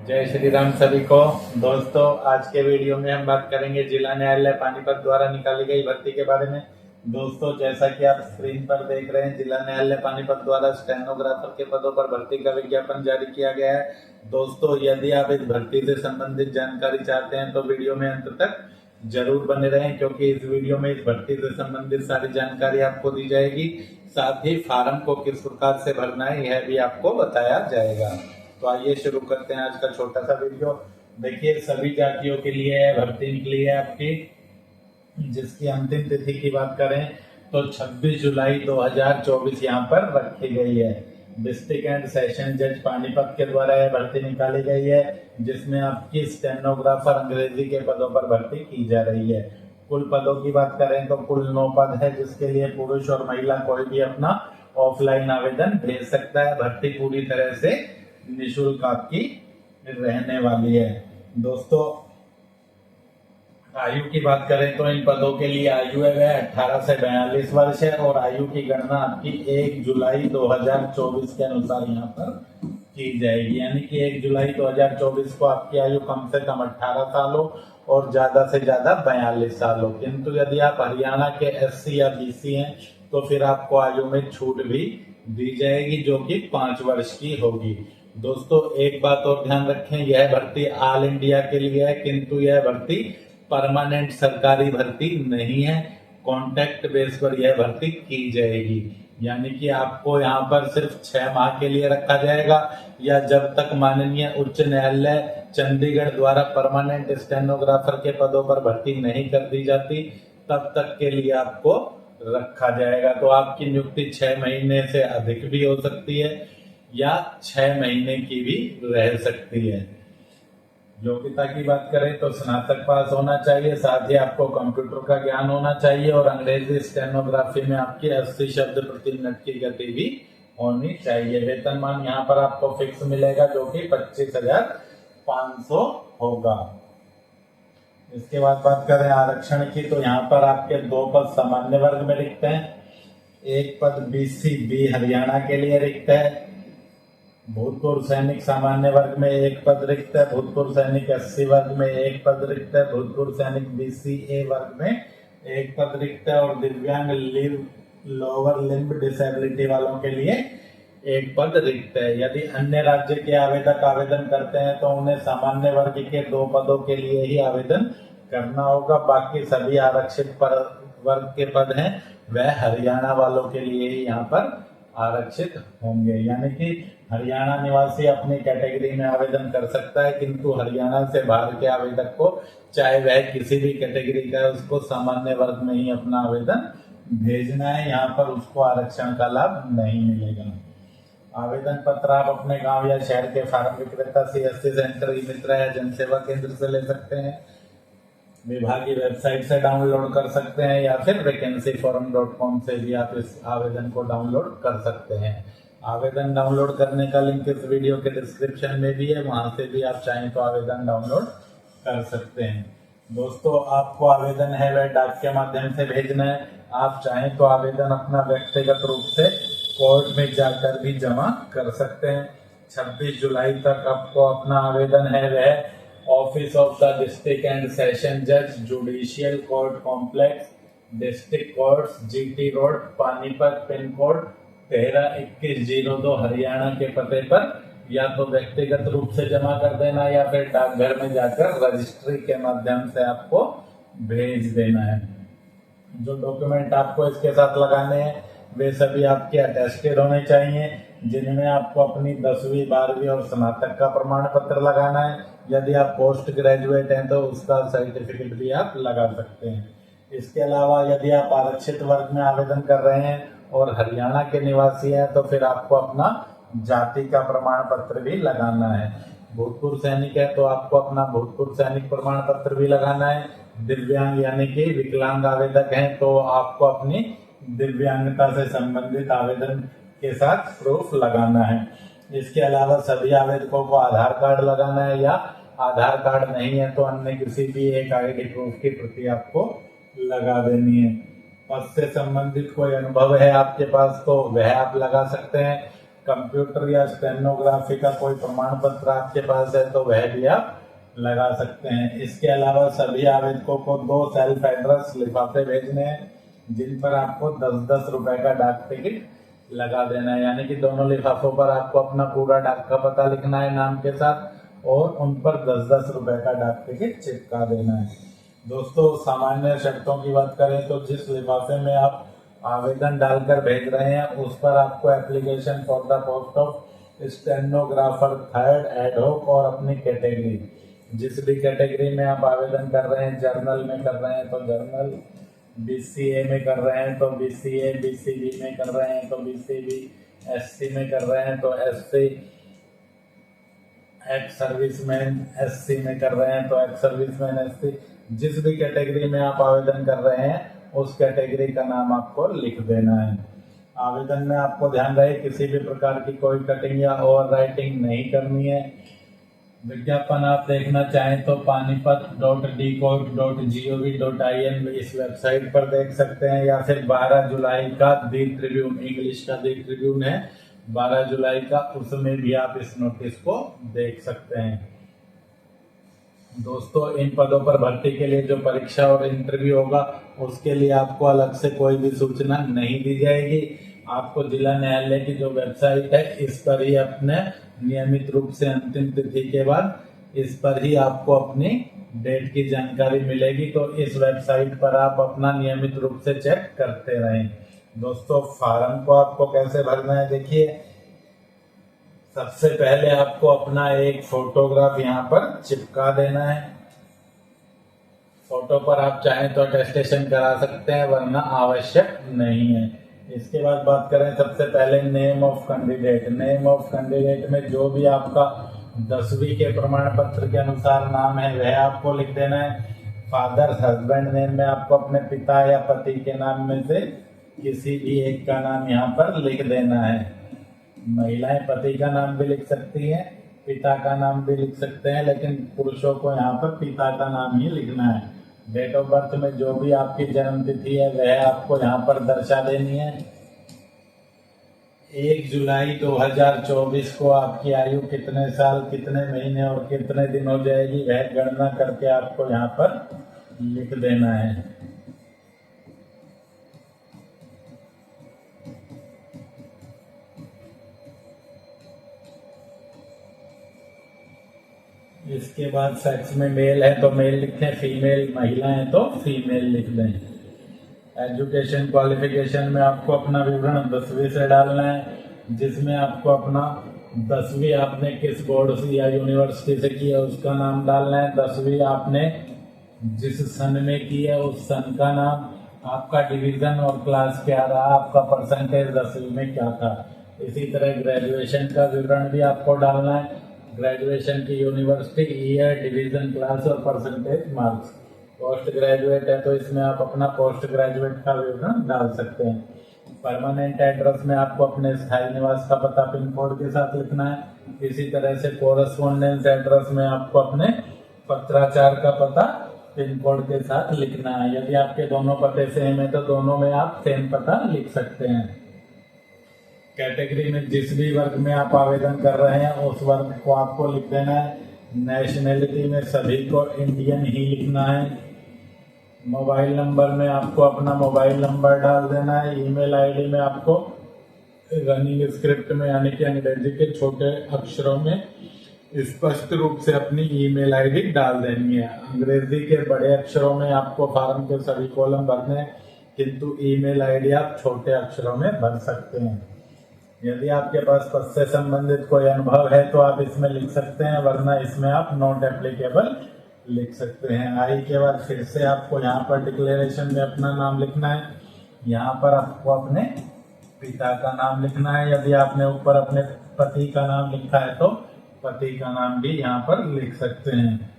जय श्री राम सभी को। दोस्तों, आज के वीडियो में हम बात करेंगे जिला न्यायालय पानीपत द्वारा निकाली गई भर्ती के बारे में। दोस्तों, जैसा कि आप स्क्रीन पर देख रहे हैं, जिला न्यायालय पानीपत द्वारा स्टेनोग्राफर के पदों पर भर्ती का विज्ञापन जारी किया गया है। दोस्तों, यदि आप इस भर्ती से संबंधित जानकारी चाहते हैं तो वीडियो में अंत तक जरूर बने रहें, क्योंकि इस वीडियो में इस भर्ती से संबंधित सारी जानकारी आपको दी जाएगी। साथ ही फार्म को किस प्रकार से भरना है यह भी आपको बताया जाएगा। तो आइए शुरू करते हैं आज का छोटा सा वीडियो। देखिए, सभी जातियों के लिए भर्ती निकली है आपकी, जिसकी अंतिम तिथि की बात करें तो 26 जुलाई 2024 यहाँ पर रखी गई है। डिस्ट्रिक्ट एंड सेशन जज पानीपत के द्वारा यह भर्ती निकाली गई है, जिसमें आपकी स्टेनोग्राफर अंग्रेजी के पदों पर भर्ती की जा रही है। कुल पदों की बात करें तो कुल 9 पद है, जिसके लिए पुरुष और महिला कोई भी अपना ऑफलाइन आवेदन भेज सकता है। भर्ती पूरी तरह से निःशुल्क आपकी रहने वाली है। दोस्तों, आयु की बात करें तो इन पदों के लिए आयु है 18 से 42 वर्ष है, और आयु की गणना आपकी 1 जुलाई 2024 के अनुसार यहाँ पर की जाएगी। यानी कि 1 जुलाई 2024 को आपकी आयु कम से कम 18 साल हो और ज्यादा से ज्यादा 42 साल हो। किंतु यदि आप हरियाणा के SC या BC हैं तो फिर आपको आयु में छूट भी दी जाएगी, जो कि 5 वर्ष की होगी। दोस्तों, एक बात और ध्यान रखें, यह भर्ती ऑल इंडिया के लिए है, किंतु यह भर्ती परमानेंट सरकारी भर्ती नहीं है। कॉन्ट्रैक्ट बेस पर यह भर्ती की जाएगी। यानी कि आपको यहाँ पर सिर्फ 6 माह के लिए रखा जाएगा, या जब तक माननीय उच्च न्यायालय चंडीगढ़ द्वारा परमानेंट स्टेनोग्राफर के पदों पर भर्ती नहीं कर दी जाती, तब तक के लिए आपको रखा जाएगा। तो आपकी नियुक्ति 6 महीने से अधिक भी हो सकती है या 6 महीने की भी रह सकती है। योग्यता की बात करें तो स्नातक पास होना चाहिए, साथ ही आपको कंप्यूटर का ज्ञान होना चाहिए, और अंग्रेजी स्टेनोग्राफी में आपकी 80 शब्द प्रति मिनट की गति भी होनी चाहिए। वेतनमान यहाँ पर आपको फिक्स मिलेगा, जो कि 25,500 होगा। इसके बाद बात करें आरक्षण की, तो यहाँ पर आपके 2 पद सामान्य वर्ग में रिक्त हैं, 1 पद BC B हरियाणा के लिए रिक्त है। भूतपूर्व सैनिक सामान्य वर्ग में 1 पद रिक्त है, भूतपूर्व सैनिक SC वर्ग में 1 पद रिक्त है, भूतपूर्व सैनिक BC A वर्ग में 1 पद रिक्त है, और दिव्यांग लोअर लिम्ब डिसेबिलिटी वालों के लिए 1 पद रिक्त है। यदि अन्य राज्य के आवेदक आवेदन करते हैं तो उन्हें सामान्य वर्ग के 2 पदों के लिए ही आवेदन करना होगा। बाकी सभी आरक्षित वर्ग के पद हैं वह हरियाणा वालों के लिए ही यहाँ पर आरक्षित होंगे। यानी कि हरियाणा निवासी अपनी कैटेगरी में आवेदन कर सकता है, किंतु हरियाणा से बाहर के आवेदक को, चाहे वह किसी भी कैटेगरी का है, उसको सामान्य वर्ग में ही अपना आवेदन भेजना है। यहाँ पर उसको आरक्षण का लाभ नहीं मिलेगा। आवेदन पत्र आप अपने गांव या शहर के फार्म विक्रेता CSC सेंटर, ई-मित्र या जनसेवा केंद्र से ले सकते हैं, विभागीय वेबसाइट से डाउनलोड कर सकते हैं, या फिर vacancyforum.com से भी आप इस आवेदन को डाउनलोड कर सकते हैं। आवेदन डाउनलोड करने का लिंक इस वीडियो के डिस्क्रिप्शन में भी है, वहां से भी आप चाहें तो आवेदन डाउनलोड कर सकते हैं। दोस्तों, आपको आवेदन है वह डाक के माध्यम से भेजना है। आप चाहें तो आवेदन अपना व्यक्तिगत रूप से कोर्ट में जाकर भी जमा कर सकते हैं। 26 जुलाई तक आपको अपना आवेदन है वह office of the district and session जज judicial court complex, district courts, GT road, Panipat, pin code 132102 Haryana के पते पर या तो व्यक्तिगत रूप से जमा कर देना, या फिर डाकघर में जाकर रजिस्ट्री के माध्यम से आपको भेज देना है। जो डॉक्यूमेंट आपको इसके साथ लगाने हैं वे सभी आपके अटेस्टेड होने चाहिए, जिनमें आपको अपनी 10वीं 12वीं और स्नातक का प्रमाण पत्र लगाना है। यदि आप पोस्ट ग्रेजुएट हैं तो उसका सर्टिफिकेट भी आप लगा सकते हैं। इसके अलावा यदि आप आरक्षित वर्ग में आवेदन कर रहे हैं और हरियाणा के निवासी हैं तो फिर आपको अपना जाति का प्रमाण पत्र भी लगाना है। भूतपूर्व सैनिक है तो आपको अपना भूतपूर्व सैनिक प्रमाण पत्र भी लगाना है। दिव्यांग यानी कि विकलांग आवेदक हैं तो आपको अपनी दिव्यांगता से संबंधित आवेदन के साथ प्रूफ लगाना है। इसके अलावा सभी आवेदकों को आधार कार्ड लगाना है, या आधार कार्ड नहीं है तो अन्य किसी भी एक आईडी प्रूफ की प्रति आपको लगा देनी है। पद से संबंधित कोई अनुभव है आपके पास तो वह आप लगा सकते हैं। कंप्यूटर या स्टेनोग्राफी का कोई प्रमाण पत्र आपके पास है तो वह भी आप लगा सकते हैं। इसके अलावा सभी आवेदकों को 2 सेल्फ एड्रेस लिफाफे भेजने हैं जिन पर आपको 10-10 रुपए का डाक टिकट लगा देना है, यानी कि दोनों लिफाफों पर आपको अपना पूरा डाक का पता लिखना है नाम के साथ और उन पर 10-10 रुपए का डाक टिकट चिपका देना है। दोस्तों, सामान्य शर्तों की बात करें तो जिस लिफाफे में आप आवेदन डालकर भेज रहे हैं उस पर आपको application for the post of stenographer 3rd ad hoc और अपनी कैटेगरी, जिस भी कैटेगरी में आप आवेदन कर रहे हैं, जर्नल में कर रहे हैं तो जर्नल, बीसीए में कर रहे हैं तो बीसीए, बीसीबी में कर रहे हैं तो बीसीबी, एससी में कर रहे हैं तो एससी, एक्स सर्विसमैन एससी में कर रहे हैं तो एक्स सर्विसमैन एससी, जिस भी कैटेगरी में आप आवेदन कर रहे हैं उस कैटेगरी का नाम आपको लिख देना है। आवेदन में आपको ध्यान रहे किसी भी प्रकार की कोई कटिंग या ओवर राइटिंग नहीं करनी है। विज्ञापन आप देखना चाहें तो panipat.dcort.gov.in इस वेबसाइट पर देख सकते हैं, या फिर 12 जुलाई का दी ट्रिब्यून, इंग्लिश का दी ट्रिब्यून है 12 जुलाई का, उसमें भी आप इस नोटिस को देख सकते हैं। दोस्तों, इन पदों पर भर्ती के लिए जो परीक्षा और इंटरव्यू होगा उसके लिए आपको अलग से कोई भी सूचना नहीं दी जाएगी। आपको जिला न्यायालय की जो वेबसाइट है इस पर ही अपने नियमित रूप से अंतिम तिथि के बाद इस पर ही आपको अपनी डेट की जानकारी मिलेगी, तो इस वेबसाइट पर आप अपना नियमित रूप से चेक करते रहें। दोस्तों, फार्म को आपको कैसे भरना है, देखिए सबसे पहले आपको अपना एक फोटोग्राफ यहाँ पर चिपका देना है। फोटो पर आप चाहें तो अटेस्टेशन करा सकते हैं वरना आवश्यक नहीं है। इसके बाद बात करें सबसे पहले name of candidate. Name of candidate में जो भी आपका 10वीं के प्रमाण पत्र के अनुसार नाम है वह आपको लिख देना है। फादर हस्बैंड नेम में आपको अपने पिता या पति के नाम में से किसी भी एक का नाम यहाँ पर लिख देना है। महिलाएं पति का नाम भी लिख सकती हैं, पिता का नाम भी लिख सकते हैं, लेकिन पुरुषों को यहाँ पर पिता का नाम ही लिखना है। डेट ऑफ बर्थ में जो भी आपकी जन्म तिथि है वह आपको यहाँ पर दर्शा देनी है। 1 जुलाई 2024 को आपकी आयु कितने साल, कितने महीने और कितने दिन हो जाएगी वह गणना करके आपको यहाँ पर लिख देना है। इसके बाद सेक्स में मेल है तो मेल लिखें, फीमेल महिला है तो फीमेल लिख दें। एजुकेशन क्वालिफिकेशन में आपको अपना विवरण 10वीं से डालना है, जिसमें आपको अपना 10वीं आपने किस बोर्ड से या यूनिवर्सिटी से की है उसका नाम डालना है। 10वीं आपने जिस सन में की है उस सन का नाम, आपका डिवीजन और क्लास क्या रहा, आपका परसेंटेज 10वीं में क्या था। इसी तरह ग्रेजुएशन का विवरण भी आपको डालना है। ग्रेजुएशन की यूनिवर्सिटी, ईयर, डिवीजन, क्लास और परसेंटेज मार्क्स। पोस्ट ग्रेजुएट है तो इसमें आप अपना पोस्ट ग्रेजुएट का विवरण डाल सकते हैं। परमानेंट एड्रेस में आपको अपने स्थायी निवास का पता पिन कोड के साथ लिखना है। इसी तरह से कोरेस्पोंडेंस एड्रेस में आपको अपने पत्राचार का पता पिन कोड के साथ लिखना है। यदि आपके दोनों पते सेम है तो दोनों में आप सेम पता लिख सकते हैं। कैटेगरी में जिस भी वर्ग में आप आवेदन कर रहे हैं उस वर्ग को आपको लिख देना है। नेशनैलिटी में सभी को इंडियन ही लिखना है। मोबाइल नंबर में आपको अपना मोबाइल नंबर डाल देना है। ईमेल आईडी में आपको रनिंग स्क्रिप्ट में यानी कि अंग्रेजी के छोटे अक्षरों में स्पष्ट रूप से अपनी ईमेल आईडी डाल देनी है। अंग्रेजी के बड़े अक्षरों में आपको फॉर्म के सभी कॉलम भरने हैं, किंतु ईमेल आईडी आप छोटे अक्षरों में भर सकते हैं। यदि आपके पास पद से संबंधित कोई अनुभव है तो आप इसमें लिख सकते हैं, वरना इसमें आप नॉट एप्लीकेबल लिख सकते हैं। आई के बाद फिर से आपको यहाँ पर डिक्लेरेशन में अपना नाम लिखना है। यहाँ पर आपको अपने पिता का नाम लिखना है। यदि आपने ऊपर अपने पति का नाम लिखा है तो पति का नाम भी यहाँ पर लिख सकते हैं।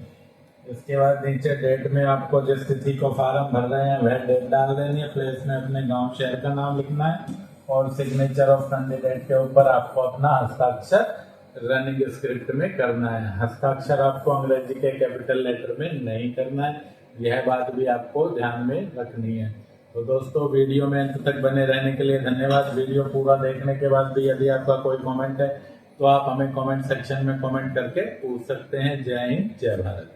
इसके बाद नीचे डेट में आपको जिस तिथि को फॉर्म भर रहे हैं वह डेट डाल देनी है। प्लेस में अपने गांव शहर का नाम लिखना है और सिग्नेचर ऑफ कैंडिडेट के ऊपर आपको अपना हस्ताक्षर रनिंग स्क्रिप्ट में करना है। हस्ताक्षर आपको अंग्रेजी के कैपिटल लेटर में नहीं करना है, यह बात भी आपको ध्यान में रखनी है। तो दोस्तों वीडियो में अंत तक बने रहने के लिए धन्यवाद। वीडियो पूरा देखने के बाद भी यदि आपका कोई कमेंट है तो आप हमें कमेंट सेक्शन में कमेंट करके पूछ सकते हैं। जय हिंद, जय भारत।